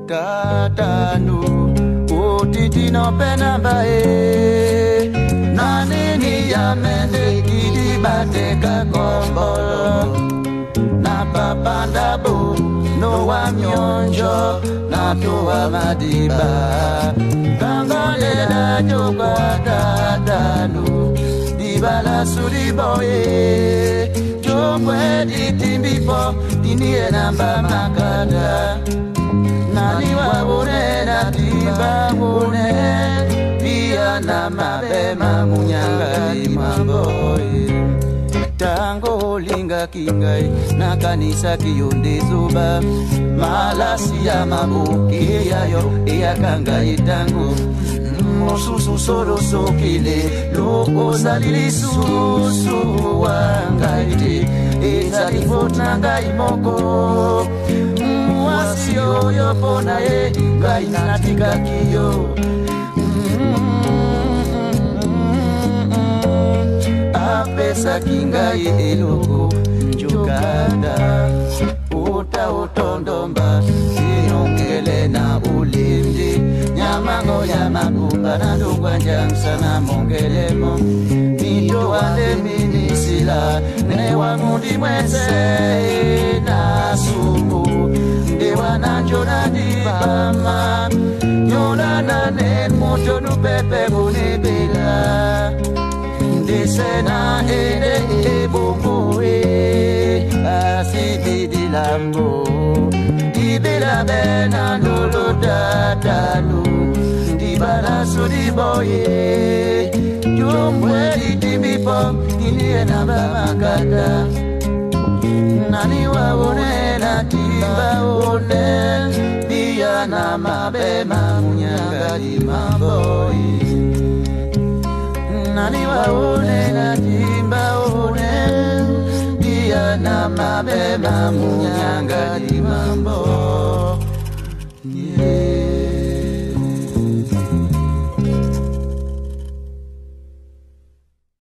tatanu utiti no penamba nanini ya mende kidi bateka kombolo na papandabu no wa myonjo na tuwa madiba kangole da joga tatanu dibala suriboye jomwe ditimbipo dinie namba makada nani wabune na tiba bune pia na mabema munyanga imamboye tango linga kingai na kanisa kiyonde zuba malasi ya mabuki yayo ya kangai tango mosusu solo sokile loko salili susu wangaiti ezali fotna ngai moko mwasi oyo pona ye ngai natika kiyo apesa kingai eloko njokanda uta utondomba sinongele na ulindi nyamango ya makumba na ndungwa njansana mongelemo mito wale minisila newa mundi mwese na sumu dewa na njona dibama nyona na nen moto nupepe bunibila desena ede ebongo asibidi lambo dibila bena ndolo tatanu dibala suriboye jombwe ditimbipo inie na bamakada nani wawone na timba one dia na mabema munyanga di maboyi nani waone na timba one dia na mabema munyanga di mambo